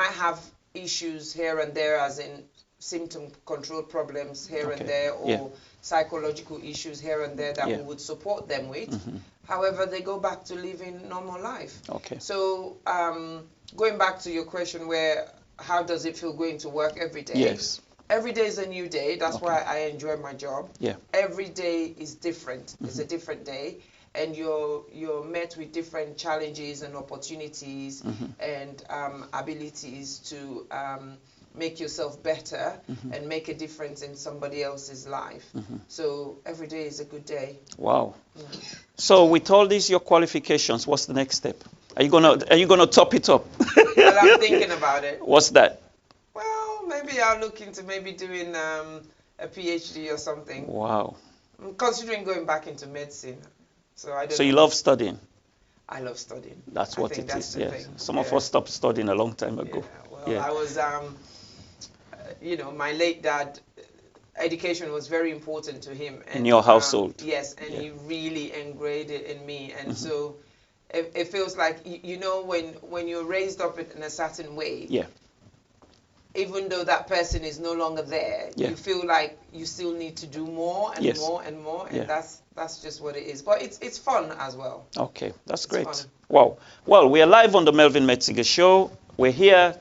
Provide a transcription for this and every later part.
might have issues here and there, as in symptom control problems here and there, or psychological issues here and there that we would support them with. However, they go back to living normal life. So going back to your question, how does it feel going to work every day? Yes. Every day is a new day. That's why I enjoy my job. Every day is different. It's a different day. And you're met with different challenges and opportunities and abilities to make yourself better and make a difference in somebody else's life. So every day is a good day. Wow. So with all these your qualifications, what's the next step? Are you gonna top it up? Well, I'm thinking about it. What's that? Well, maybe I'll look into doing a PhD or something. Wow. I'm considering going back into medicine. So I don't So know. you love studying? I love studying. That's what it is. Yes. Thing. Some of us stopped studying a long time ago. Well, I was, my late dad, education was very important to him. And, in your household? Yes, and he really ingrained it in me. And so it feels like, when you're raised up in a certain way, even though that person is no longer there, you feel like you still need to do more and more and more, and that's just what it is. But it's fun as well. Okay, that's great. Wow. Well, we are live on the Melvin Metzger Show. We're here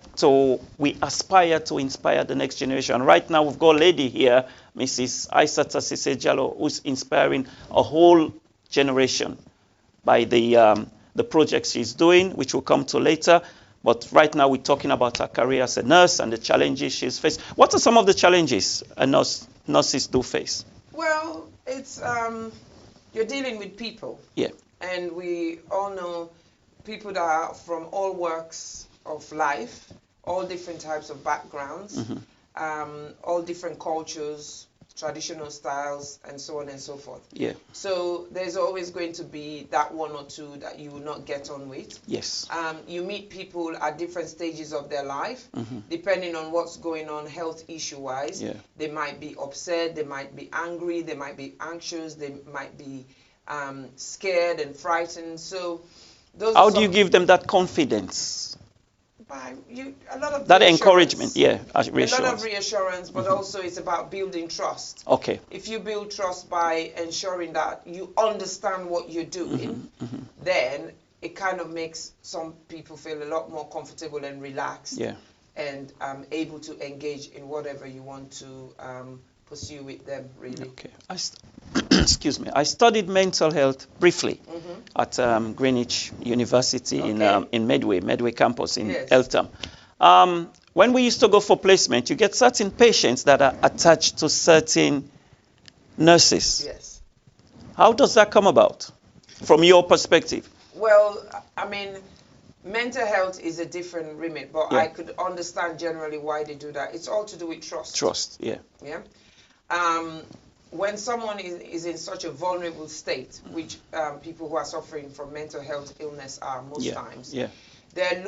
we aspire to inspire the next generation. Right now, we've got a lady here, Mrs. Isatta Sisay-Jalloh, who's inspiring a whole generation by the projects she's doing, which we'll come to later. But right now, we're talking about her career as a nurse and the challenges she's faced. What are some of the challenges nurses do face? Well, it's you're dealing with people. And we all know people that are from all walks of life, all different types of backgrounds, all different cultures, traditional styles, and so on and so forth. So there's always going to be that one or two that you will not get on with. You meet people at different stages of their life, depending on what's going on health issue-wise. They might be upset, they might be angry, they might be anxious, they might be scared and frightened. So how do you give them that confidence? By a lot of that encouragement, reassurance. A lot of reassurance, but also it's about building trust. If you build trust by ensuring that you understand what you're doing, then it kind of makes some people feel a lot more comfortable and relaxed, and able to engage in whatever you want to pursue with them, really. Excuse me. I studied mental health briefly at Greenwich University in Medway campus in Eltham. When we used to go for placement, you get certain patients that are attached to certain nurses. How does that come about from your perspective? Well, I mean, mental health is a different remit, but I could understand generally why they do that. It's all to do with trust. When someone is in such a vulnerable state, which people who are suffering from mental health illness are most times,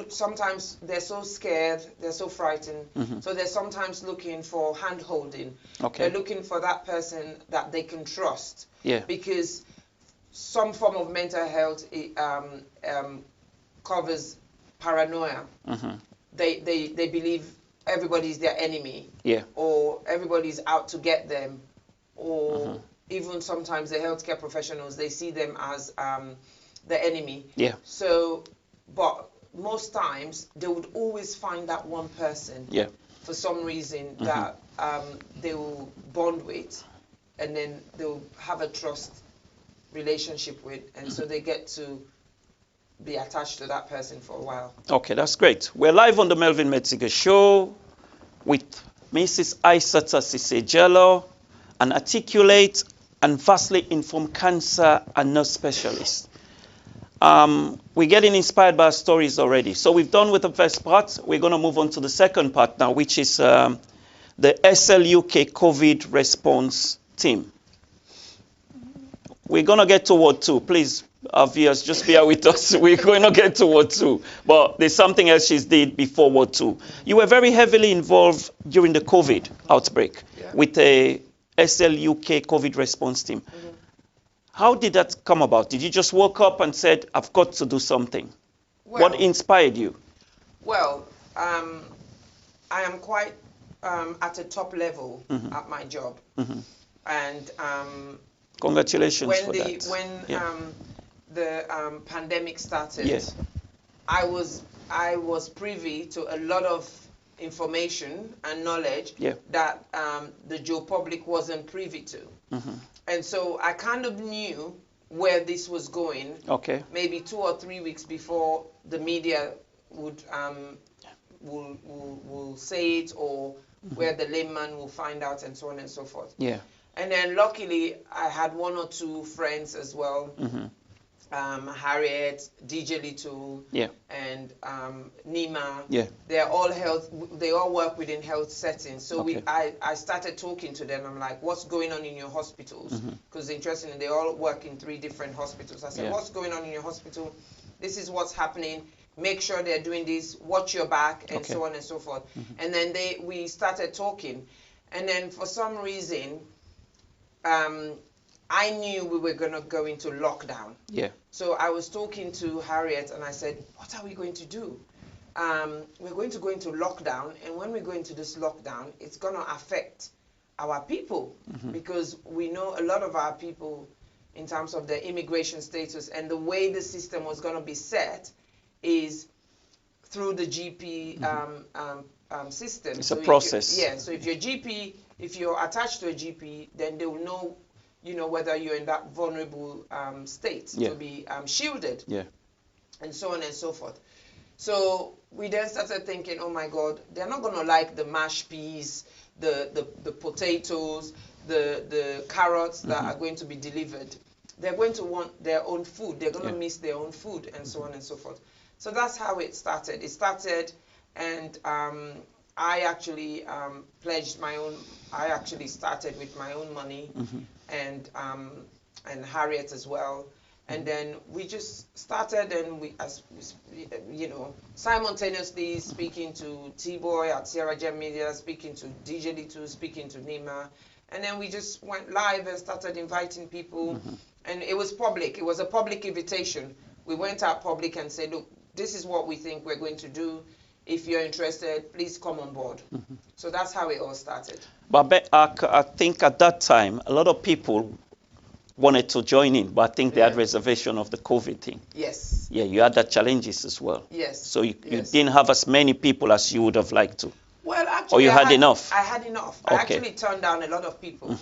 sometimes they're so scared, they're so frightened, so they're sometimes looking for hand-holding. They're looking for that person that they can trust, because some form of mental health covers paranoia. They believe everybody's their enemy, or everybody's out to get them, or even sometimes the healthcare professionals, they see them as the enemy. So, but most times they would always find that one person for some reason that they will bond with, and then they'll have a trust relationship with, and so they get to be attached to that person for a while. Okay, that's great. We're live on the Melvin Metzger Show with Mrs. Isatta Sisay-Jalloh, an articulate and vastly informed cancer and nurse specialist. We're getting inspired by our stories already. So we've done with the first part. We're going to move on to the second part now, which is the SLUK COVID response team. We're going to get to Ward 2. Please, our viewers, just bear with us. We're going to get to Ward 2. But there's something else she did before Ward 2. You were very heavily involved during the COVID outbreak with the SLUK COVID response team. How did that come about? Did you just woke up and said, I've got to do something? What inspired you? Well, I am quite at a top level at my job. And congratulations when for that. When the pandemic started, yes. I was privy to a lot of information and knowledge that the Joe public wasn't privy to. And so I kind of knew where this was going. Okay. Maybe 2 or 3 weeks before the media would will say it, or where the layman will find out, and so on and so forth. Yeah. And then luckily I had 1 or 2 friends as well. Harriet, DJ Little, and Nima. Yeah. They all work within health settings. So I started talking to them. I'm like, what's going on in your hospitals? Because interestingly, they all work in 3 different hospitals. I said, what's going on in your hospital? This is what's happening. Make sure they're doing this. Watch your back, and so on and so forth. And then we started talking. And then for some reason, I knew we were going to go into lockdown. Yeah. So I was talking to Harriet, and I said, what are we going to do? We're going to go into lockdown, and when we go into this lockdown, it's going to affect our people, because we know a lot of our people, in terms of their immigration status, and the way the system was going to be set is through the GP system. It's a process. So if your GP, if you're attached to a GP, then they will know, whether you're in that vulnerable state to be shielded, and so on and so forth. So we then started thinking, oh my God, they're not going to like the mashed peas, the potatoes, the carrots that are going to be delivered. They're going to want their own food. They're going to miss their own food, and so on and so forth. So that's how it started. It started, and I actually pledged my own. I actually started with my own money, and Harriet as well. And then we just started, and we, simultaneously speaking to T-Boy at Sierra Gem Media, speaking to DJ Little, speaking to Nima, and then we just went live and started inviting people, and it was public. It was a public invitation. We went out public and said, look, this is what we think we're going to do. If you're interested, please come on board. So that's how it all started. But I think at that time, a lot of people wanted to join in, but I think they had reservation of the COVID thing. Yes. Yeah, you had that challenges as well. Yes. So you didn't have as many people as you would have liked to. Well, actually, or you had enough? I had enough. I actually turned down a lot of people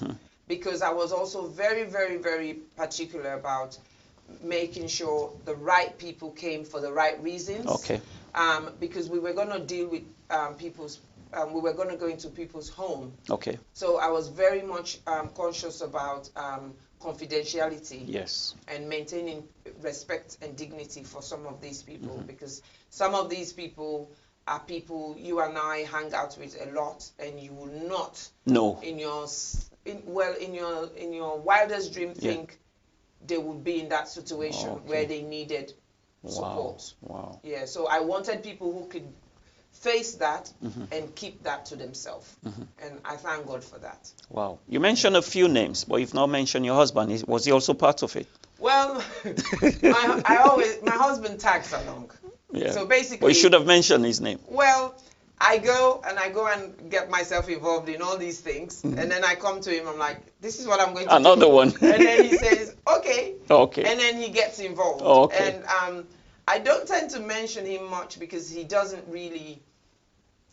because I was also very, very, very particular about making sure the right people came for the right reasons. Okay. Because we were going to deal with we were going to go into people's home. Okay. So I was very much conscious about confidentiality. Yes. And maintaining respect and dignity for some of these people, because some of these people are people you and I hang out with a lot, and you will not in your wildest dream think they would be in that situation where they needed support. Wow. Yeah, so I wanted people who could face that and keep that to themselves. And I thank God for that. Wow. You mentioned a few names, but you've not mentioned your husband. Was he also part of it? Well, my husband tags along. Yeah. So basically... Well, you should have mentioned his name. Well, I go and get myself involved in all these things, and then I come to him, I'm like, this is what I'm going to do. Another one. And then he says, okay. Okay. And then he gets involved. Oh, okay. And I don't tend to mention him much because he doesn't really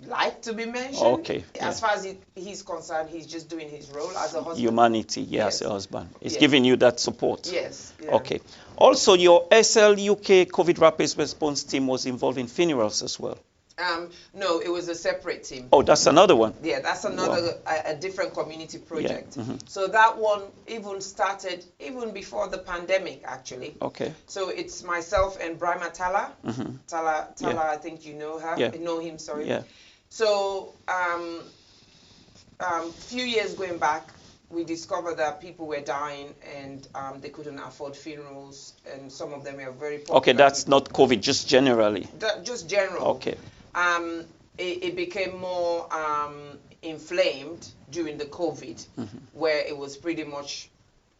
like to be mentioned. Okay. As far as he's concerned, he's just doing his role as a husband. Humanity, yes, as a husband. He's giving you that support. Yes. Yeah. Okay. Also, your SL UK COVID Rapid Response team was involved in funerals as well. No, it was a separate team. Oh, that's another one. Yeah, that's another a different community project. Yeah. So that one even started even before the pandemic, actually. Okay. So it's myself and Brima Tala. Tala, I think you know her. Yeah. Know him, sorry. Yeah. So few years going back, we discovered that people were dying and they couldn't afford funerals, and some of them were very popular. Okay, that's not COVID, just generally. Just general. Okay. It became more inflamed during the COVID, where it was pretty much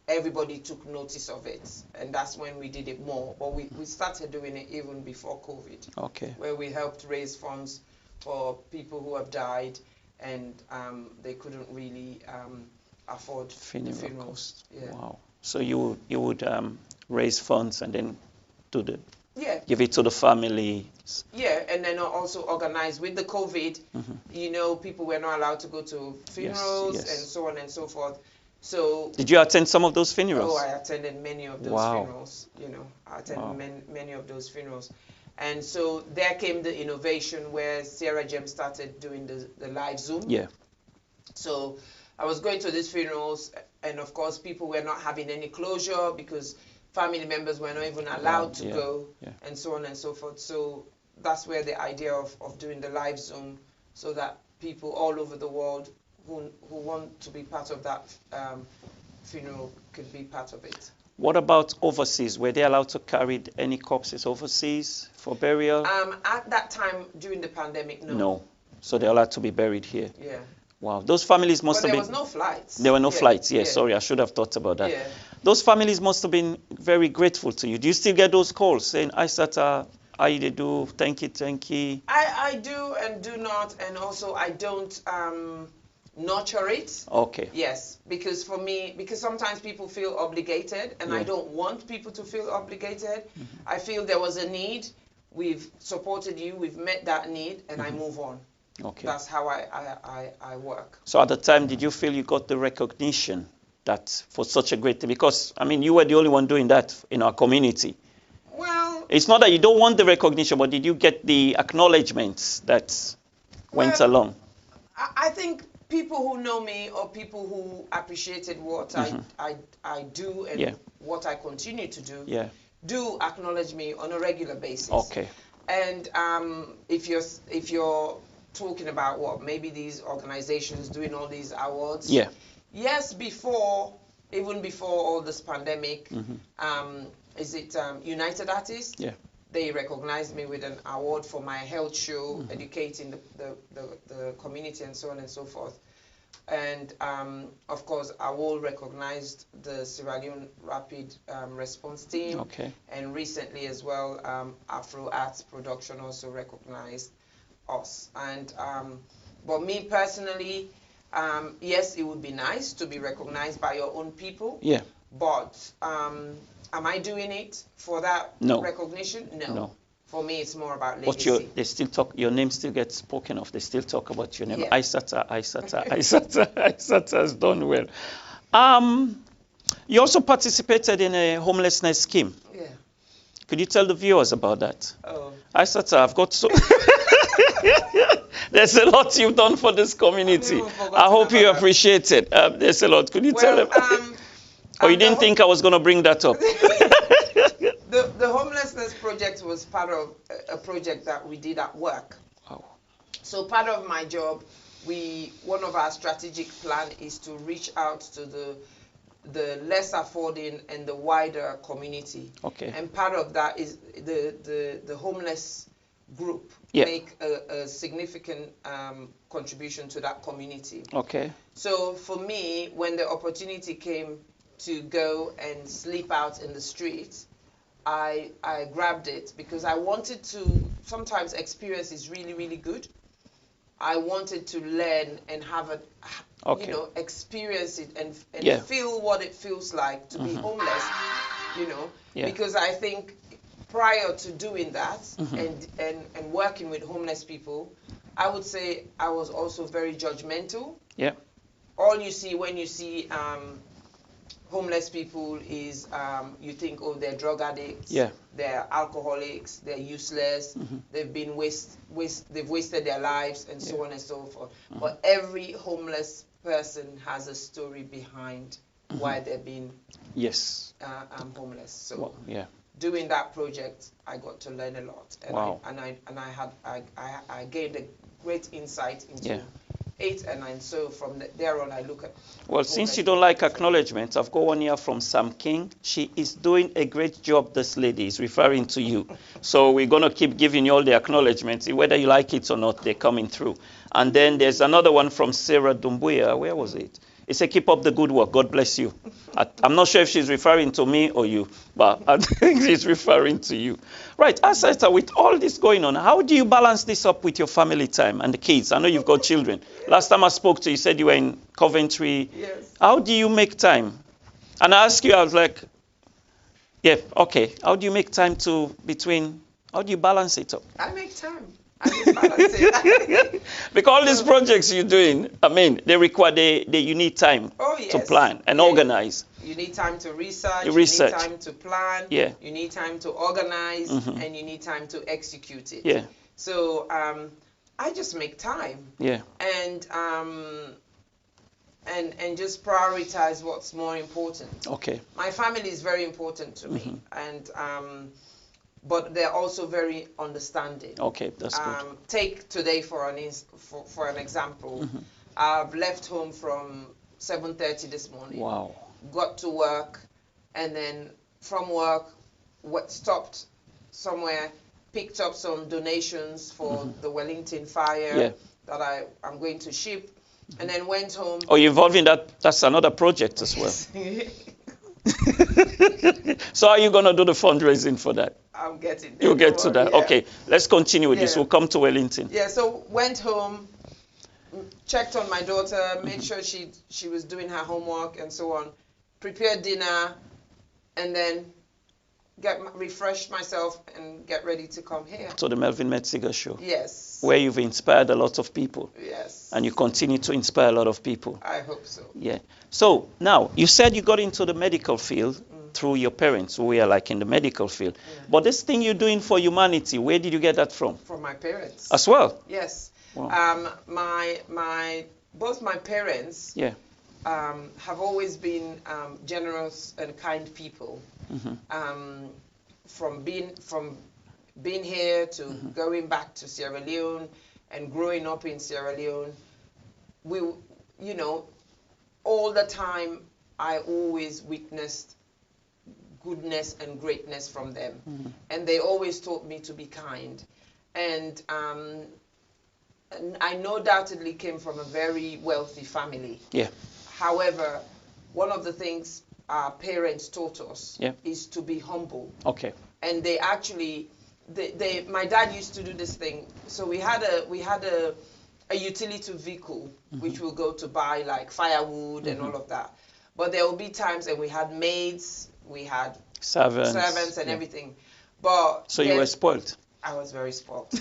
everybody took notice of it, and that's when we did it more. But we started doing it even before COVID, where we helped raise funds for people who have died and they couldn't really afford the funerals. Yeah. Wow. So you would raise funds and then give it to the family. Yeah, and then also organize with the COVID. You know, people were not allowed to go to funerals and so on and so forth. So did you attend some of those funerals? Oh, I attended many of those funerals. You know, I attended many of those funerals. And so there came the innovation where Sierra Gem started doing the live Zoom. Yeah. So I was going to these funerals, and of course people were not having any closure because family members were not even allowed to go, and so on and so forth. So that's where the idea of doing the live Zoom, so that people all over the world who want to be part of that funeral could be part of it. What about overseas? Were they allowed to carry any corpses overseas for burial? At that time during the pandemic, no. No. So they're allowed to be buried here? Yeah. Wow. Those families must have been... There was no flights. There were no flights. Yes, sorry, I should have thought about that. Yeah. Those families must have been very grateful to you. Do you still get those calls saying, Isatta, how you do? Thank you. I do and do not, and also I don't nurture it. Okay. Yes, because for me, because sometimes people feel obligated, and I don't want people to feel obligated. I feel there was a need. We've supported you. We've met that need, and I move on. Okay. That's how I work. So at the time, did you feel you got the recognition that for such a great thing? Because, I mean, you were the only one doing that in our community. Well... It's not that you don't want the recognition, but did you get the acknowledgements that went along? I think people who know me or people who appreciated what I do and what I continue to do do acknowledge me on a regular basis. Okay. And if you're talking about what maybe these organizations doing all these awards, yes, even before all this pandemic, is it United Artists? Yeah. They recognized me with an award for my health show, educating the community and so on and so forth. And of course, AWOL recognized the Sierra Leone Rapid Response Team. Okay. And recently as well, Afro Arts Production also recognized us. And but me personally, yes, it would be nice to be recognized by your own people. Yeah. But am I doing it for that recognition? No. For me, it's more about legacy. But they still talk. Your name still gets spoken of. They still talk about your name. Yeah. Isatta has done well. You also participated in a homelessness scheme. Yeah. Could you tell the viewers about that? Oh. Isatta, I've got so... There's a lot you've done for this community. I hope you appreciate it. There's a lot. Could you tell them? Or you didn't think I was going to bring that up? The homelessness project was part of a project that we did at work. Wow. So part of my job, one of our strategic plan is to reach out to the less affording and the wider community. Okay. And part of that is the homeless group make a significant contribution to that community. Okay. So for me, when the opportunity came to go and sleep out in the streets, I grabbed it because I wanted to. Sometimes experience is really, really good. I wanted to learn and have experience it and feel what it feels like to be homeless, because I think prior to doing that and working with homeless people, I would say I was also very judgmental. Yeah. All you see when you see homeless people is you think, oh, they're drug addicts, they're alcoholics, they're useless, they've been they've wasted their lives, and so on and so forth. But every homeless person has a story behind why they're being homeless. So doing that project, I got to learn a lot, and I gained a great insight into it, and so from there on I look at... Well, since you don't like acknowledgement, I've got one here from Sam King. She is doing a great job, this lady is referring to you. So we're going to keep giving you all the acknowledgements. Whether you like it or not, they're coming through. And then there's another one from Sarah Dumbuya. Where was it? He said, keep up the good work. God bless you. I'm not sure if she's referring to me or you, but I think she's referring to you. Right, Isatta, with all this going on, how do you balance this up with your family time and the kids? I know you've got children. Yes. Last time I spoke to you, you said you were in Coventry. Yes. How do you make time? And I asked you, I was like, yeah, okay. How do you make time how do you balance it up? I make time. I just balance it. Because all these projects you're doing, I mean, they require, you need time to plan and organize. You need time to research, you need time to plan, you need time to organize, and you need time to execute it. Yeah. So I just make time. Yeah. And just prioritize what's more important. Okay. My family is very important to me, and but they're also very understanding. Okay, that's good. Take today for an example. I've left home from 7:30 this morning. Wow. Got to work, and then from work, stopped somewhere, picked up some donations for the Wellington fire that I'm going to ship, and then went home. Oh, you're involved in that? That's another project as well. So how are you going to do the fundraising for that? I'm getting there. You'll get to that. Yeah. Okay, let's continue with this. We'll come to Wellington. Yeah, so went home, checked on my daughter, made sure she was doing her homework and so on, prepared dinner, and then refreshed myself and get ready to come here. To the Melvin Metzger show. Yes. Where you've inspired a lot of people. Yes. And you continue to inspire a lot of people. I hope so. Yeah. So now, you said you got into the medical field through your parents, who were like in the medical field. Yeah. But this thing you're doing for humanity, where did you get that from? From my parents. As well? Yes. Wow. Both my parents have always been generous and kind people. From being here to going back to Sierra Leone and growing up in Sierra Leone, all the time I always witnessed goodness and greatness from them, and they always taught me to be kind, and I no doubtedly came from a very wealthy family. Yeah. However, one of the things our parents taught us is to be humble. Okay. And they actually, my dad used to do this thing. So we had a utility vehicle which we'll go to buy like firewood and all of that. But there will be times, and we had maids, we had servants and everything. But so you were spoiled. I was very spoiled.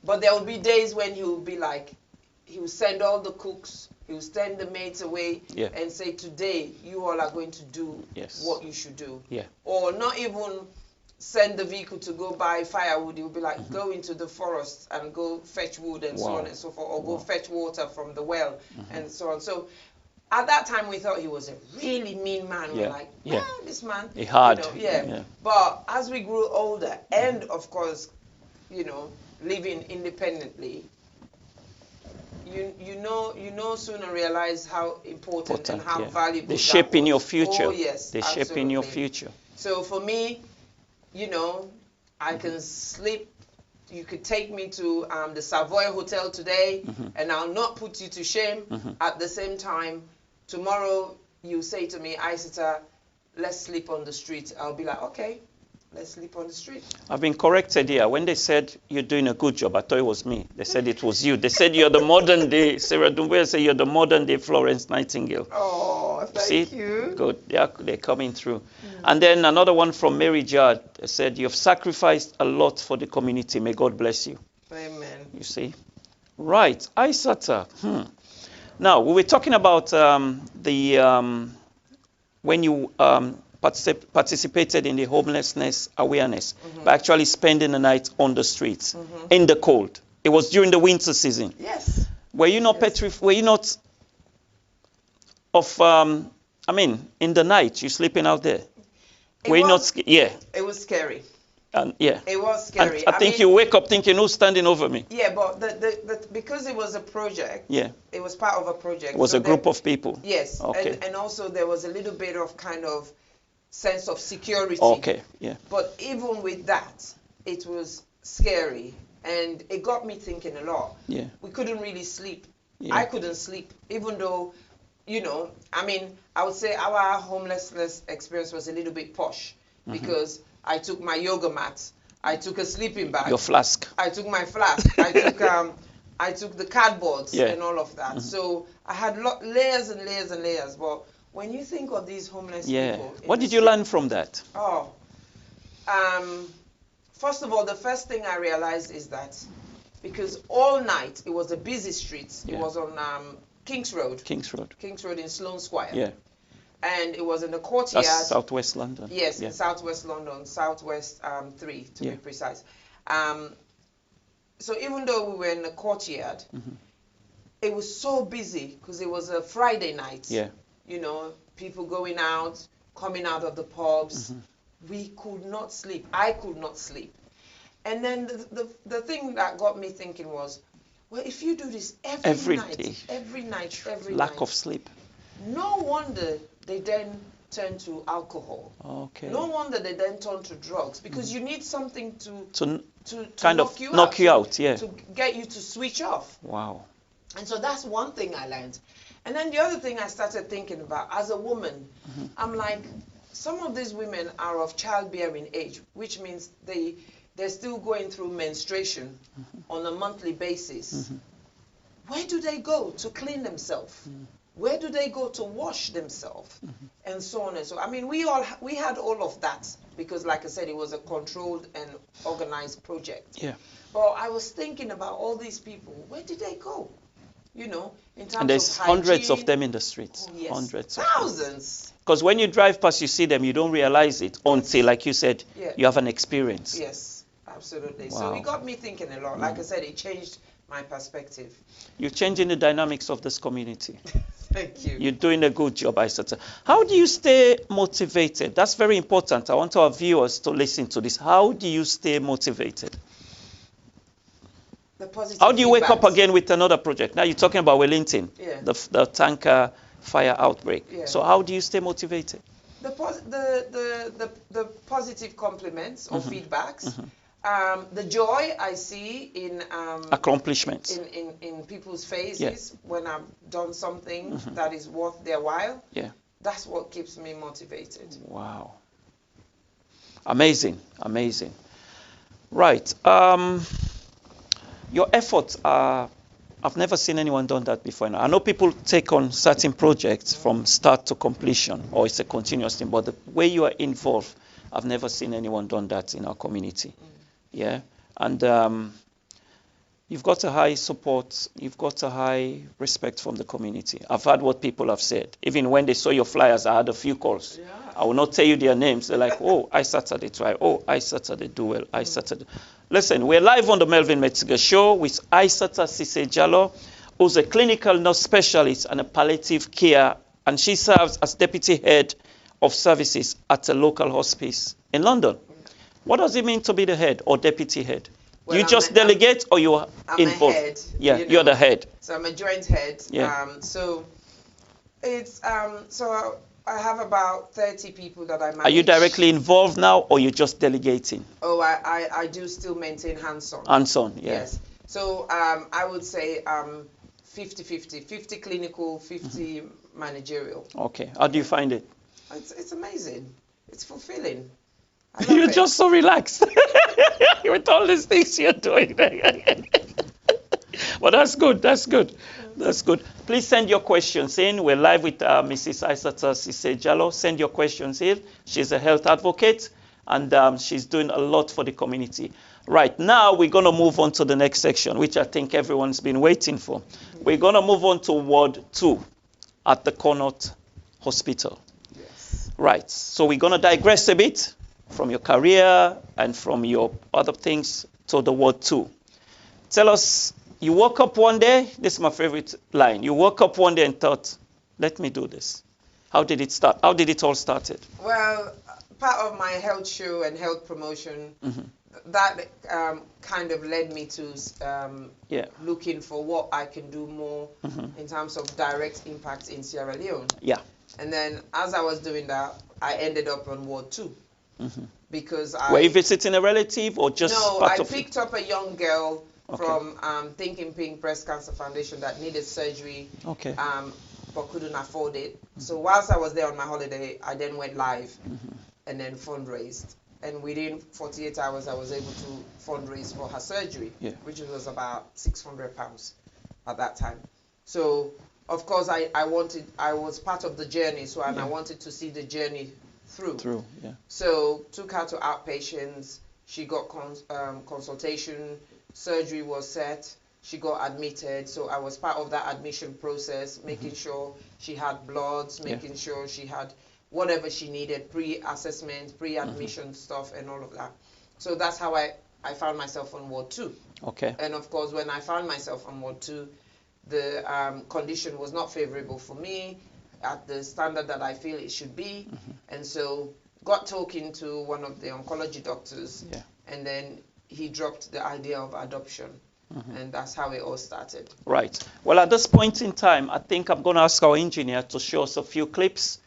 But there would be days when he would be like, he would send all the cooks, he would send the maids away and say, today you all are going to do what you should do. Yeah. Or not even send the vehicle to go buy firewood. He would be like, go into the forest and go fetch wood and so on and so forth, or go fetch water from the well and so on. So at that time we thought he was a really mean man. We're like, this man. Hard. But as we grew older and of course, living independently, you sooner realize how important and how valuable they shape in your future. Oh, yes, they shape in your future. So for me, I can sleep. You could take me to the Savoy Hotel today, and I'll not put you to shame. At the same time, tomorrow you say to me, Isatta, let's sleep on the street. I'll be like, okay. Let's sleep on the street. I've been corrected here. When they said you're doing a good job, I thought it was me. They said it was you. They said you're the modern day, Sarah Dumbuya said you're the modern day Florence Nightingale. Oh, thank you. Good. They're coming through. And then another one from Mary Judd said, you've sacrificed a lot for the community. May God bless you. Amen. You see? Right. Isatta. Now, we were talking about when you participated in the homelessness awareness by actually spending the night on the streets in the cold. It was during the winter season. Yes. Were you not Were you not in the night, you sleeping out there? Were you not? Yeah. It was scary. It was scary. I think you wake up thinking, who's standing over me? Yeah, but because it was a project. Yeah. It was part of a project. It was a group of people. Yes. Okay. And also there was a little bit of kind of sense of security. Okay. Yeah. But even with that, it was scary, and it got me thinking a lot. Yeah. We couldn't really sleep. Yeah. I couldn't sleep, even though you know, I mean, I would say our homelessness experience was a little bit posh because I took my yoga mat, I took a sleeping bag. Your flask. I took my flask. I took the cardboards and all of that. So I had layers and layers and layers. But when you think of these homeless people, what did you learn from that? Oh, first of all, the first thing I realized is that because all night it was a busy street. It was on King's Road. King's Road in Sloane Square. Yeah. And it was in the courtyard. That's Southwest London. Yes, in Southwest London, Southwest 3 to be precise. So even though we were in the courtyard, it was so busy because it was a Friday night. Yeah. You know, people going out, coming out of the pubs. We could not sleep. I could not sleep. And then the thing that got me thinking was, well, if you do this every night, lack of sleep. No wonder they then turn to alcohol. Okay. No wonder they then turn to drugs because you need something to knock you out, to get you to switch off. Wow. And so that's one thing I learned. And then the other thing I started thinking about as a woman, I'm like, some of these women are of childbearing age, which means they're still going through menstruation on a monthly basis. Where do they go to clean themselves? Where do they go to wash themselves? And so on and so on. I mean, we had all of that because, like I said, it was a controlled and organized project. Yeah. But I was thinking about all these people. Where did they go? You know, in terms of hygiene. And there's hundreds of them in the streets. Oh, yes. Hundreds. Thousands. Because when you drive past, you see them, you don't realize it until, like you said, you have an experience. Yes, absolutely. Wow. So it got me thinking a lot. Like I said, it changed my perspective. You're changing the dynamics of this community. Thank you. You're doing a good job, Isatta. How do you stay motivated? That's very important. I want our viewers to listen to this. How do you stay motivated? How do you wake up again with another project? Now you're talking about Wellington, the tanker fire outbreak. Yeah. So how do you stay motivated? The positive compliments or feedbacks. The joy I see in accomplishments in people's faces when I've done something that is worth their while. Yeah, that's what keeps me motivated. Wow, amazing, amazing. Right, your efforts are. I've never seen anyone done that before. I know people take on certain projects from start to completion, or it's a continuous thing. But the way you are involved, I've never seen anyone done that in our community. Yeah, and you've got a high support, you've got a high respect from the community. I've heard what people have said. Even when they saw your flyers, I had a few calls. Yeah. I will not tell you their names. They're like, oh, Isatta they try. Oh, Isatta they do well. Isatta. Listen, we're live on the Melvin Metzger show with Isatta Sisay-Jalloh, who's a clinical nurse specialist and a palliative care, and she serves as deputy head of services at a local hospice in London. What does it mean to be the head or deputy head? Well, you just delegate or you are involved? I'm a head. Yeah, you're the head. So I'm a joint head. Yeah. So it's so I have about 30 people that I manage. Are you directly involved now or you're just delegating? Oh, I do still maintain hands-on. Hands-on, yeah. Yes. So I would say 50-50. 50 clinical, 50 managerial. Okay. How do you find it? It's amazing. It's fulfilling. You're just so relaxed with all these things you're doing. But that's good. That's good. That's good. Please send your questions in. We're live with Mrs. Isatta Sisay-Jalloh. Send your questions in. She's a health advocate, and she's doing a lot for the community. Right, now we're going to move on to the next section, which I think everyone's been waiting for. We're going to move on to Ward 2 at the Connaught Hospital. Yes. Right, so we're going to digress a bit from your career and from your other things to the Ward 2. Tell us, you woke up one day, this is my favorite line, you woke up one day and thought, let me do this. How did it start? How did it all started? Well, part of my health show and health promotion, that kind of led me to looking for what I can do more in terms of direct impact in Sierra Leone. Yeah. And then as I was doing that, I ended up on Ward 2. Because were you visiting a relative or just I picked up a young girl from Thinking Pink Breast Cancer Foundation that needed surgery but couldn't afford it. So whilst I was there on my holiday, I then went live and then fundraised. And within 48 hours, I was able to fundraise for her surgery, which was about £600 at that time. So, of course, I was part of the journey, so and I wanted to see the journey through. So, took her to outpatients. She got consultation. Surgery was set. She got admitted. So I was part of that admission process, making sure she had bloods, making sure she had whatever she needed, pre-assessment, pre-admission stuff, and all of that. So that's how I found myself on Ward 2. Okay. And of course, when I found myself on Ward 2, the condition was not favorable for me at the standard that I feel it should be. And so got talking to one of the oncology doctors, and then he dropped the idea of adoption. And that's how it all started. Right. Well, at this point in time, I think I'm going to ask our engineer to show us a few clips.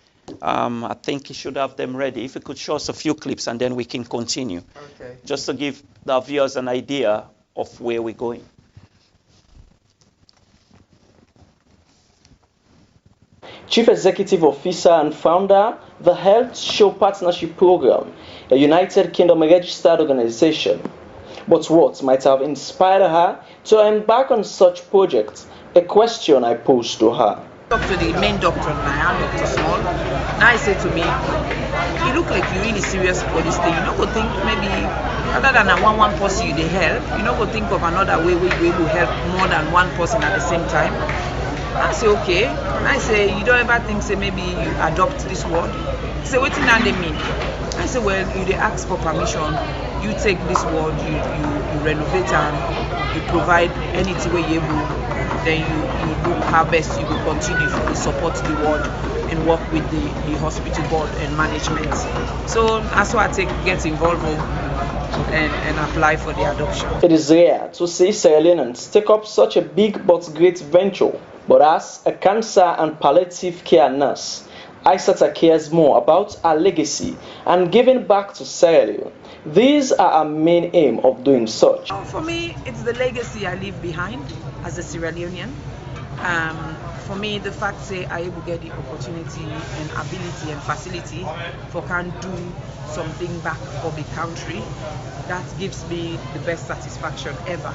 I think he should have them ready. If he could show us a few clips, and then we can continue. Okay. Just to give the viewers an idea of where we're going. Chief Executive Officer and founder, the Health Show Partnership Program, a United Kingdom registered organization. But what might have inspired her to embark on such projects? A question I posed to her. Talk to the main doctor, Dr. Small. Now he said to me, "You look like you're really serious for this thing. You not go think maybe other than a one person you dey help, you not go think of another way where you will help more than one person at the same time." I say okay. And I say, "You don't ever think say maybe you adopt this word?" He say, "What does they mean?" I say, "Well, you dey ask for permission. You take this word, you renovate and you provide anything where you able, then you do how best you will continue to support the ward and work with the hospital board and management." So that's why I get involved and apply for the adoption. It is rare to see Sierra Leoneans take up such a big but great venture. But as a cancer and palliative care nurse, Isatta cares more about her legacy and giving back to Sierra Leone. These are our main aim of doing such. For me, it's the legacy I leave behind as a Sierra Leonean. For me, the fact say I will get the opportunity and ability and facility for can do something back for the country, that gives me the best satisfaction ever.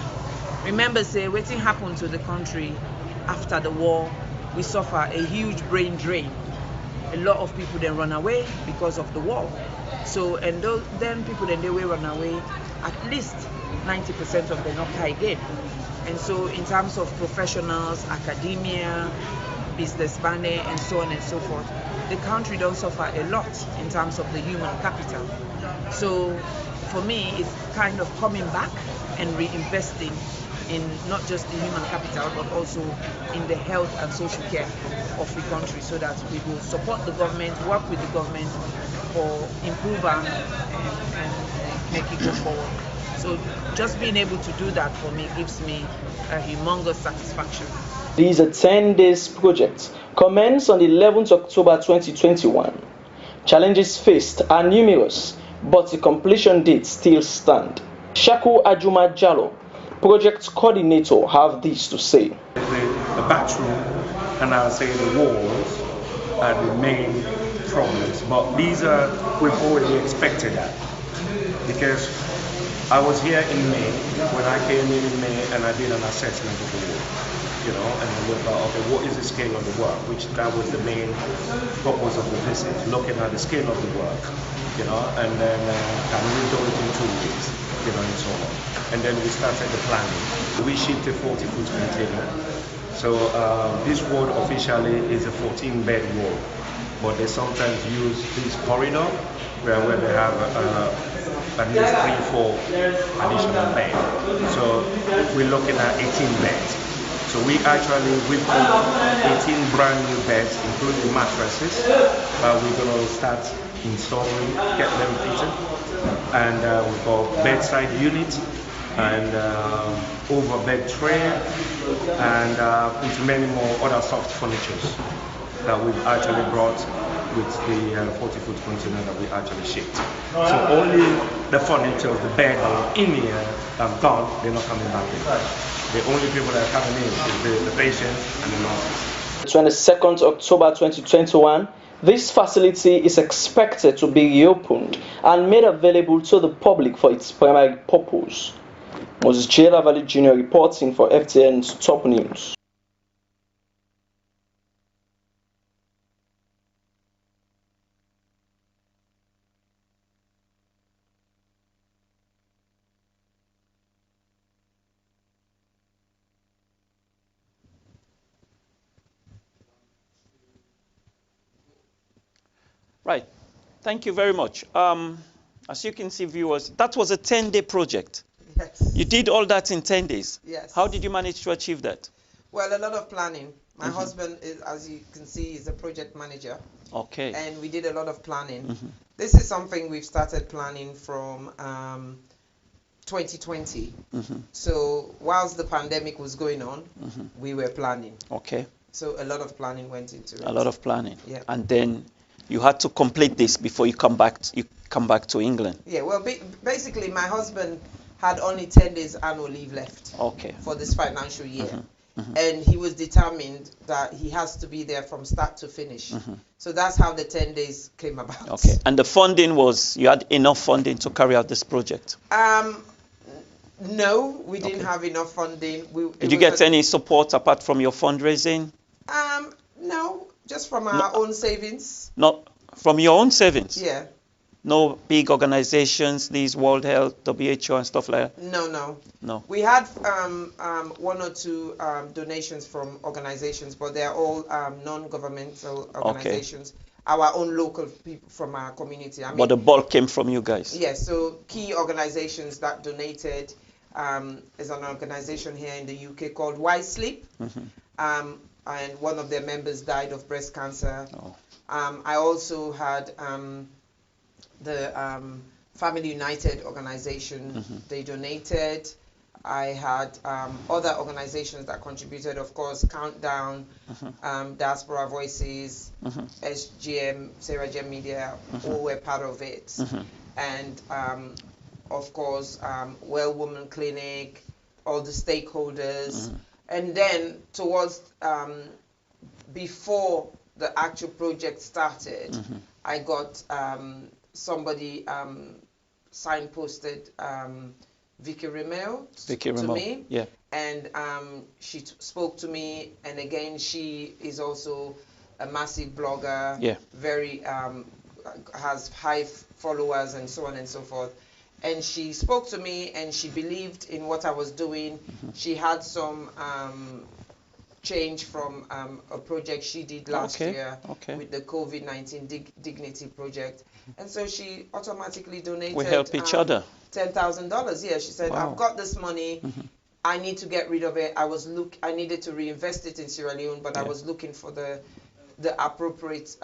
Remember, say, what happened to the country after the war? We suffer a huge brain drain. A lot of people then run away because of the war. So, and then people then they will run away, at least 90% of them not come again. And so in terms of professionals, academia, businessmen, and so on and so forth, the country don't suffer a lot in terms of the human capital. So for me, it's kind of coming back and reinvesting in not just the human capital, but also in the health and social care of the country, so that we will support the government, work with the government for improvement and make it go forward. So just being able to do that for me gives me a humongous satisfaction. This 10-day project commenced on the 11th October 2021. Challenges faced are numerous, but the completion date still stands. Isatta Jalloh, project coordinator, have this to say. The bathroom and I'll say the walls are the main problems, but these are, we've already expected that, because I was here in May, when I came in May, and I did an assessment of the ward, you know, and we looked at, okay, what is the scale of the work, which that was the main purpose of the visit, looking at the scale of the work, you know, and then can we do it in 2 weeks, you know, and so on. And then we started the planning. We shipped a 40-foot container. So this ward officially is a 14-bed ward, but they sometimes use this corridor where they have at least 3-4 additional beds. So we're looking at 18 beds. So we've got 18 brand new beds, including mattresses. We're going to start installing, get them fitted. And we've got bedside units and over bed tray and with many more other soft furnitures that we've actually brought with the 40-foot container that we actually shipped. So only the furniture, the bed that are in here have gone, they're not coming back in. The only people that are coming in is the patients and the nurses. the 22nd October 2021, this facility is expected to be reopened and made available to the public for its primary purpose. Moses J. Jr. reporting for FTN's Top News. Right. Thank you very much. As you can see, viewers, that was a 10-day project. Yes. You did all that in 10 days. Yes. How did you manage to achieve that? Well, a lot of planning. My husband is, as you can see, is a project manager. Okay. And we did a lot of planning. This is something we've started planning from 2020. So whilst the pandemic was going on, we were planning. Okay. So a lot of planning went into it. A lot of planning. Yeah. And then you had to complete this before you come back to England. Yeah, well, basically, my husband had only 10 days annual leave left for this financial year. And he was determined that he has to be there from start to finish. So that's how the 10 days came about. Okay. And the funding was, you had enough funding to carry out this project? No, we didn't have enough funding. Did you get any support apart from your fundraising? No, just from our own savings. Not from your own savings? Yeah. No big organizations, these World Health, WHO and stuff like that? No. We had one or two donations from organizations, but they're all non-governmental organizations. Our own local people from our community. I mean, but the bulk came from you guys? Yes, so key organizations that donated is an organization here in the UK called Wise Sleep. And one of their members died of breast cancer. I also had the Family United organization, they donated. I had other organizations that contributed, of course, Countdown, Diaspora Voices, SGM, Sarah Gem Media, all were part of it. And of course, Well Woman Clinic, all the stakeholders. And then towards, before the actual project started, I got somebody signposted Vicky Remel to me. Yeah. And she spoke to me, and again, she is also a massive blogger, very, has high followers and so on and so forth. And she spoke to me, and she believed in what I was doing. She had some change from a project she did last year with the COVID-19 Dignity Project. And so she automatically donated. We help each other. $10,000. Yeah, she said, I've got this money. I need to get rid of it. I needed to reinvest it in Sierra Leone, but I was looking for the appropriate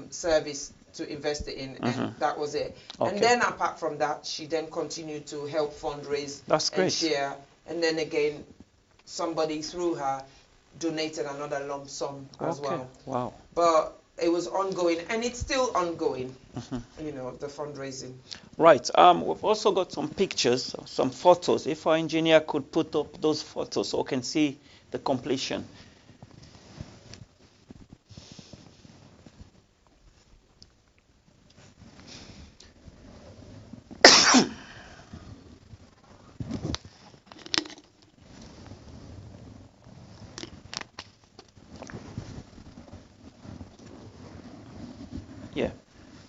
service to invest it in, and that was it. And then apart from that, she then continued to help fundraise and share. And then again, somebody through her donated another lump sum as well. Wow. But it was ongoing, and it's still ongoing, you know, the fundraising. Right. We've also got some pictures, some photos. If our engineer could put up those photos so we can see the completion.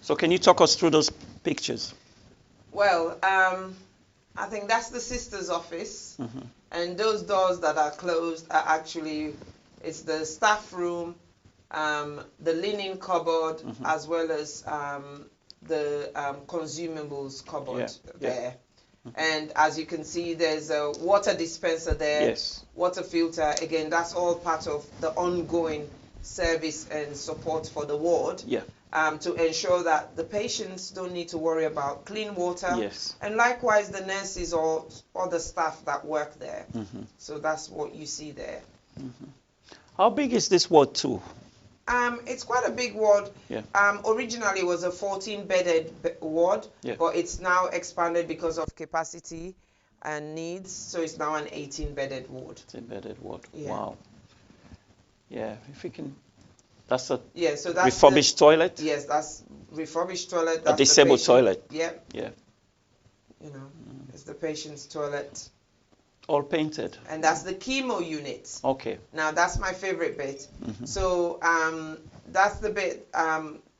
So can you talk us through those pictures? Well, I think that's the sister's office. And those doors that are closed are actually, it's the staff room, the linen cupboard, as well as the consumables cupboard there. And as you can see, there's a water dispenser there, water filter. Again, that's all part of the ongoing service and support for the ward. To ensure that the patients don't need to worry about clean water. And likewise, the nurses or other staff that work there. So that's what you see there. How big is this ward too? It's quite a big ward. Originally, it was a 14-bedded ward, but it's now expanded because of capacity and needs. So it's now an 18-bedded ward. 18-bedded ward. Wow. Yeah, if we can That's a so that's refurbished toilet? Yes, that's refurbished toilet. A That's disabled toilet? Yeah. Yeah. You know, it's the patient's toilet. All painted? And that's the chemo unit. Okay. Now, that's my favorite bit. So that's the bit,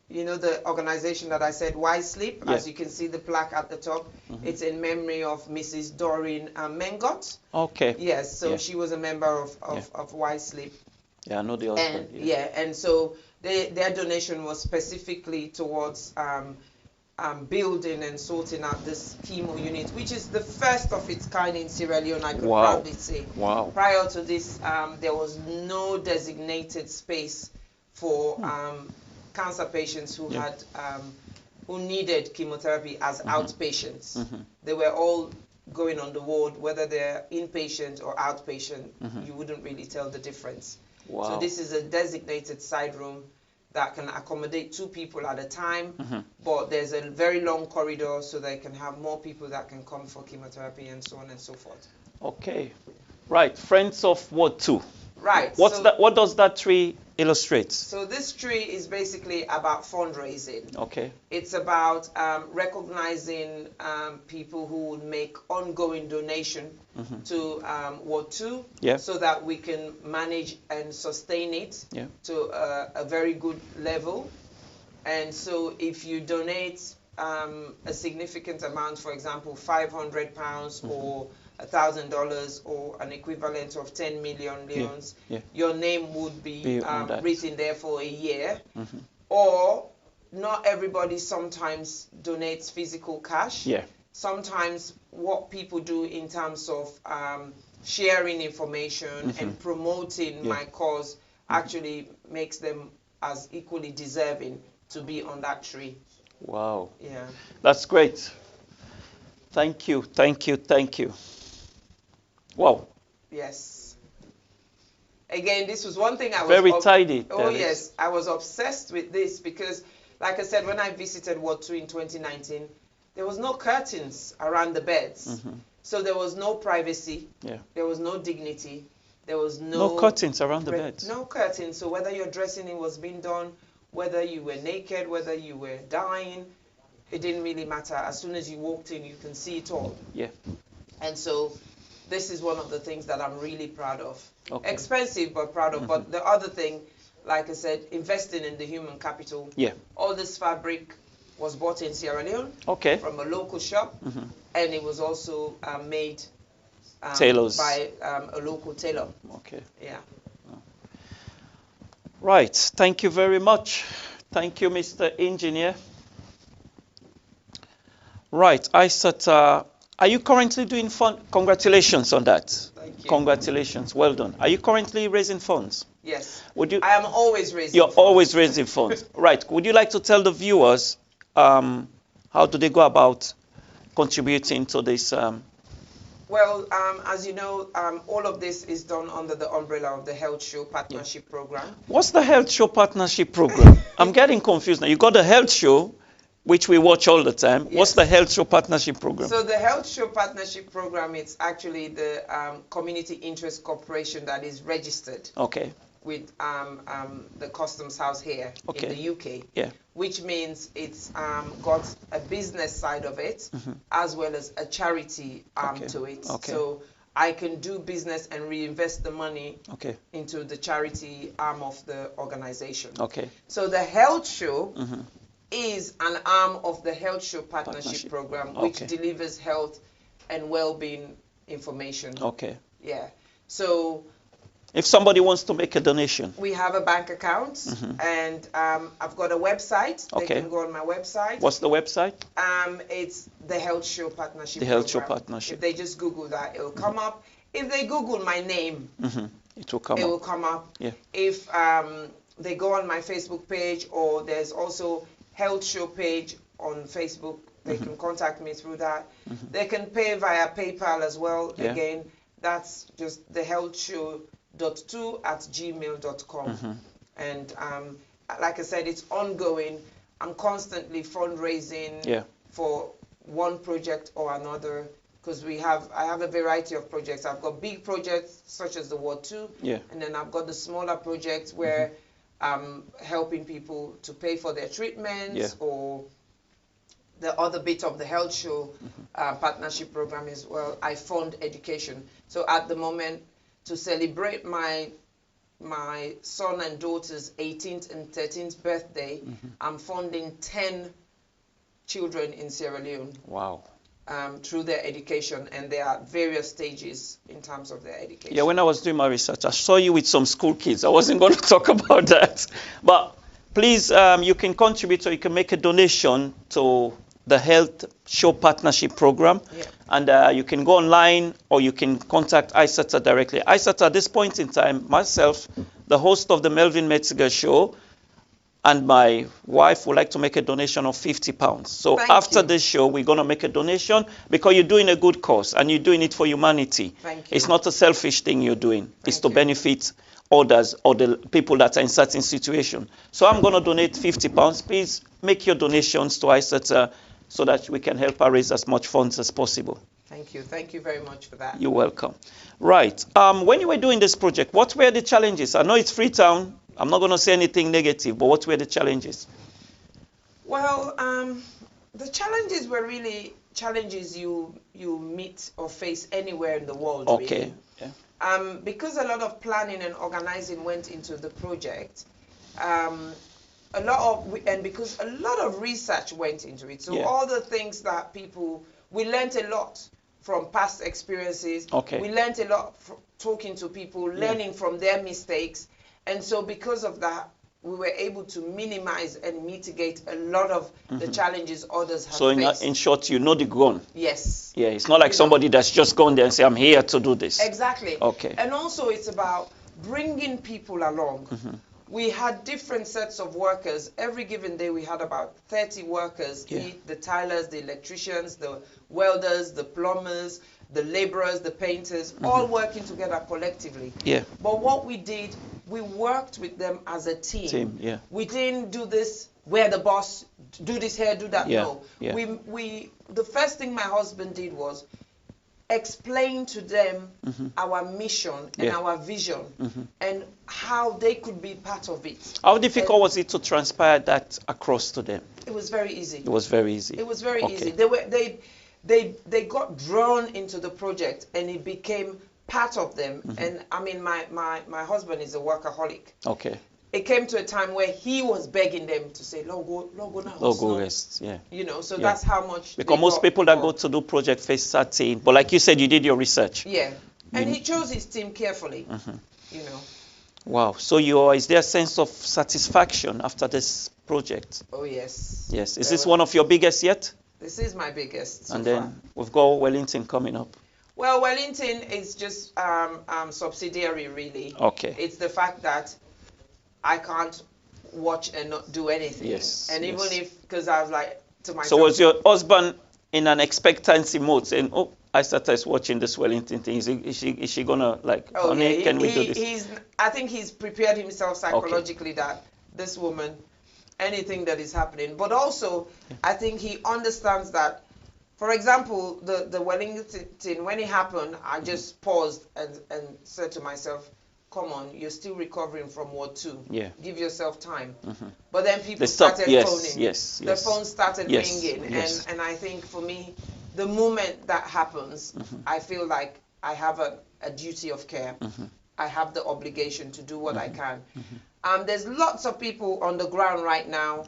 you know, the organization that I said, Why Sleep? As you can see the plaque at the top. It's in memory of Mrs. Doreen Mengot. Okay. Yes, so she was a member of Why Sleep. Yeah, I know the husband. And so their donation was specifically towards building and sorting out this chemo unit, which is the first of its kind in Sierra Leone, I could proudly say. Wow. Prior to this, there was no designated space for cancer patients who had who needed chemotherapy as outpatients. They were all going on the ward, whether they're inpatient or outpatient, you wouldn't really tell the difference. Wow. So this is a designated side room that can accommodate 2 people at a time, but there's a very long corridor so they can have more people that can come for chemotherapy and so on and so forth. Okay. Right. Friends of Ward 2. Right. What does that tree illustrate? So this tree is basically about fundraising. Okay. It's about recognizing people who would make ongoing donation to Ward 2 so that we can manage and sustain it to a very good level. And so if you donate a significant amount, for example, £500 or $1,000 or an equivalent of 10 million leons, your name would be written there for a year. Or not everybody sometimes donates physical cash. Sometimes what people do in terms of sharing information and promoting my cause actually makes them as equally deserving to be on that tree. Wow. Yeah. That's great. Thank you, thank you, thank you. Wow. Yes. Again, this was one thing I was... Very tidy. Oh, yes. I was obsessed with this because, like I said, when I visited Ward 2 in 2019, there was no curtains around the beds. So there was no privacy. There was no dignity. There was no curtains around the beds. No curtains. So whether your dressing in was being done, whether you were naked, whether you were dying, it didn't really matter. As soon as you walked in, you can see it all. And so this is one of the things that I'm really proud of. Expensive, but proud of. But the other thing, like I said, investing in the human capital. All this fabric was bought in Sierra Leone from a local shop, and it was also made by a local tailor. Right. Thank you very much. Thank you, Mr. Engineer. Right. Isatta, are you currently doing fund? Congratulations on that. Thank you. Congratulations. Well done. Are you currently raising funds? Yes. Would you? I am always raising You're funds. always raising funds. Right. Would you like to tell the viewers how do they go about contributing to this? Well, as you know, all of this is done under the umbrella of the Health Show Partnership Program. What's the Health Show Partnership Program? I'm getting confused now. You got the Health Show, which we watch all the time. What's the Health Show Partnership Program? So the Health Show Partnership Program, it's actually the community interest corporation that is registered with the Customs House here in the UK, which means it's got a business side of it as well as a charity arm to it. So I can do business and reinvest the money into the charity arm of the organization. So the Health Show is an arm of the Health Show Partnership Program, which delivers health and well-being information. So if somebody wants to make a donation, we have a bank account, and I've got a website. They can go on my website. What's the website? It's the Health Show Partnership. The Health Show Partnership. If they just Google that, it'll come up. If they Google my name, it will come up. It will come up. If they go on my Facebook page, or there's also Health Show page on Facebook, they can contact me through that. They can pay via PayPal as well. Again, that's just the healthshow.2@gmail.com. And like I said, it's ongoing. I'm constantly fundraising for one project or another, because I have a variety of projects. I've got big projects such as the Ward 2, and then I've got the smaller projects where helping people to pay for their treatments, or the other bit of the health show partnership program as well. I fund education. So at the moment, to celebrate my son and daughter's 18th and 13th birthday, I'm funding 10 children in Sierra Leone. Wow. Through their education, and there are various stages in terms of their education. Yeah, when I was doing my research, I saw you with some school kids. I wasn't going to talk about that. But please, you can contribute, or you can make a donation to the Health Show Partnership Program. Yeah. And you can go online, or you can contact Isatta directly. Isatta, at this point in time, myself, the host of the Melvin Metzger Show, and my wife would like to make a donation of £50. So after this show, we're going to make a donation, because you're doing a good cause and you're doing it for humanity. Thank you. It's not a selfish thing you're doing. It's to benefit others, or the people that are in certain situations. So I'm going to donate £50. Please make your donations to Isatta so that we can help her raise as much funds as possible. Thank you. Thank you very much for that. You're welcome. Right. When you were doing this project, what were the challenges? I know it's Freetown. I'm not going to say anything negative, but what were the challenges? Well, the challenges were really challenges you meet or face anywhere in the world. Okay. Really. Yeah. Because a lot of planning and organizing went into the project, because a lot of research went into it. So all the things that we learned a lot from past experiences. Okay. We learned a lot from talking to people, learning from their mistakes. And so because of that, we were able to minimize and mitigate a lot of the challenges others have faced. So in short, you know the ground. Yes. Yeah, it's not like somebody that's just gone there and say, I'm here to do this. Exactly. Okay. And also it's about bringing people along. We had different sets of workers. Every given day we had about 30 workers, the tilers, the electricians, the welders, the plumbers, the laborers, the painters, all working together collectively. Yeah. But what we did, we worked with them as a team. Yeah. We didn't do this, we're the boss, do this here, do that. Yeah. No. Yeah. The first thing my husband did was explain to them our mission and our vision and how they could be part of it. How difficult was it to transpire that across to them? It was very easy. It was very easy. It was very easy. They got drawn into the project, and it became part of them. And I mean, my husband is a workaholic. Okay. It came to a time where he was begging them to say, "Lord, go now. Lord, go rest." Yeah. You know, so that's how much. Because most people that go to do project face certain, but like you said, you did your research. Yeah, and he chose his team carefully. You know. Wow. So is there a sense of satisfaction after this project? Oh yes. Yes. Is this one of your biggest yet? This is my biggest so and then far. We've got Wellington coming up. Well, Wellington is just subsidiary, really. Okay. It's the fact that I can't watch and not do anything. Yes. And even if, because I was like to myself. So was your husband in an expectancy mode, saying, "Oh, Isatta is watching this Wellington thing. Is she gonna like? Oh, honey, yeah. Can we do this?" I think he's prepared himself psychologically that this woman, anything that is happening. But also, I think he understands that. For example, the Wellington thing, when it happened, I just paused and said to myself, "Come on, you're still recovering from War 2. Yeah. Give yourself time." But then people started phoning. The phone started ringing. And I think for me, the moment that happens, I feel like I have a duty of care. I have the obligation to do what I can. There's lots of people on the ground right now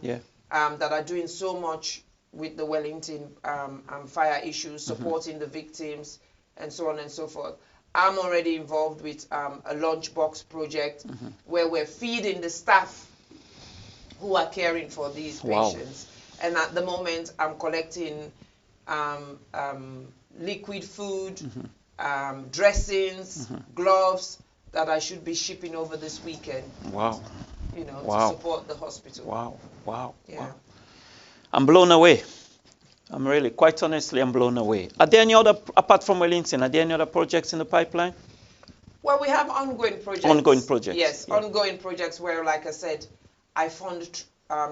that are doing so much with the Wellington fire issues, supporting the victims, and so on and so forth. I'm already involved with a lunchbox project where we're feeding the staff who are caring for these patients. And at the moment, I'm collecting liquid food, dressings, gloves that I should be shipping over this weekend. Wow. You know, to support the hospital. Wow. Yeah. I'm blown away. I'm really, quite honestly, I'm blown away. Are there any other, apart from Wellington, are there any other projects in the pipeline? Well, we have ongoing projects. Ongoing projects. Yes, ongoing projects where, like I said, I fund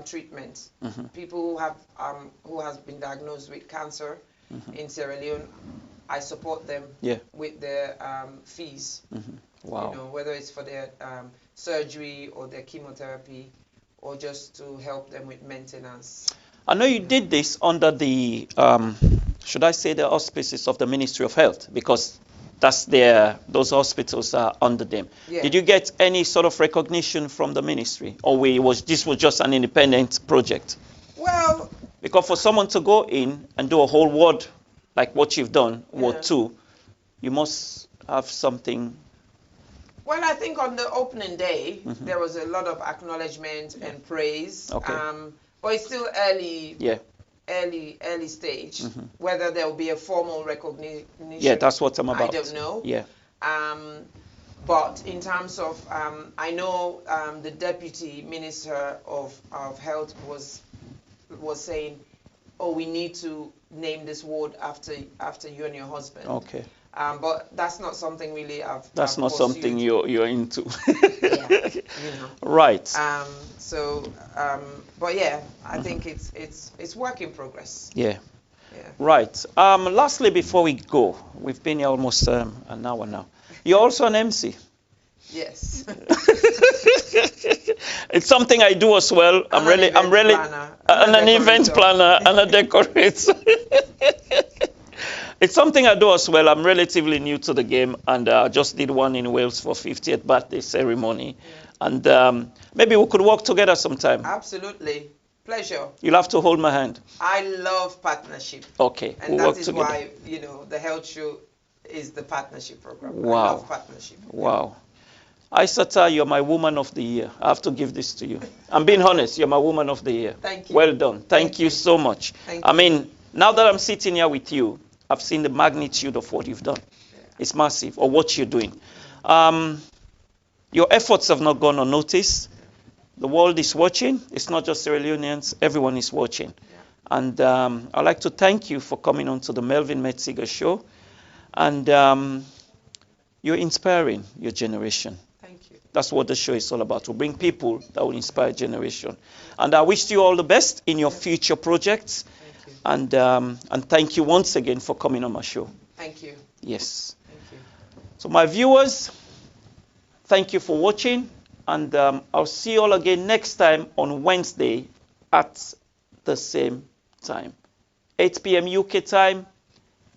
treatment. People who have been diagnosed with cancer in Sierra Leone, I support them with their fees. Wow. You know, whether it's for their surgery or their chemotherapy, or just to help them with maintenance. I know you did this under the, should I say, the auspices of the Ministry of Health, because that's those hospitals are under them. Yeah. Did you get any sort of recognition from the ministry, or this was just an independent project? Well, because for someone to go in and do a whole ward like what you've done, Ward 2, you must have something. Well, I think on the opening day, there was a lot of acknowledgement and praise. Okay. But it's still early. Yeah. Early stage. Whether there will be a formal recognition. Yeah, that's what I'm about. I don't know. Yeah. But in terms of, I know the Deputy Minister of Health was saying, oh, we need to name this ward after you and your husband. Okay. But that's not something really That's not something you're into. Yeah, you know. Right. But yeah, I think it's work in progress. Yeah. Yeah. Right. Lastly, before we go, we've been here almost an hour now. You're also an MC. Yes. It's something I do as well. I'm really an event planner and a decorator. It's something I do as well. I'm relatively new to the game, and I just did one in Wales for 50th birthday ceremony. Yeah. And maybe we could work together sometime. Absolutely. Pleasure. You'll have to hold my hand. I love partnership. Okay. And that is why, the health show is the partnership program. Wow. I love partnership. Wow. Isatta, you're my woman of the year. I have to give this to you. I'm being honest. You're my woman of the year. Thank you. Well done. Thank you so much. Thank I you. mean, now that I'm sitting here with you, I've seen the magnitude of what you've done. Yeah. It's massive, or what you're doing. Your efforts have not gone unnoticed. The world is watching. It's not just Sierra Leoneans. Everyone is watching. Yeah. And I'd like to thank you for coming on to the Melvin Metzger Show. And you're inspiring your generation. Thank you. That's what the show is all about, to bring people that will inspire a generation. And I wish you all the best in your future projects. Thank you. And thank you once again for coming on my show. Thank you. Yes. Thank you. So my viewers, thank you for watching. And I'll see you all again next time on Wednesday at the same time. 8 p.m. UK time,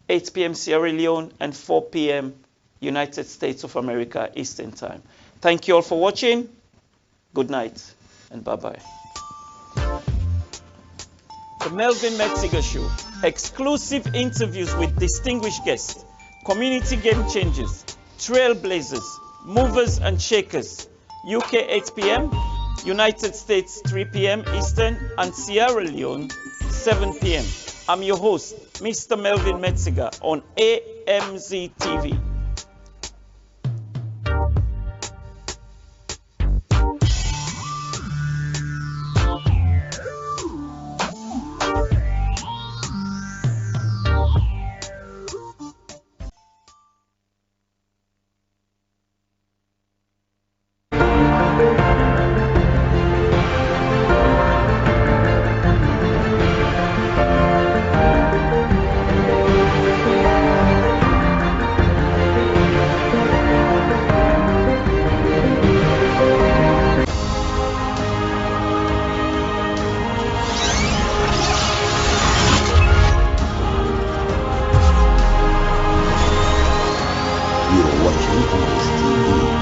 8 p.m. Sierra Leone, and 4 p.m. United States of America Eastern time. Thank you all for watching. Good night and bye-bye. The Melvin Metzger Show. Exclusive interviews with distinguished guests, community game changers, trailblazers, movers and shakers. UK 8 p.m., United States 3 p.m. Eastern, and Sierra Leone 7 p.m. I'm your host, Mr. Melvin Metzger, on AMZ TV. You are watching AMAZE TV.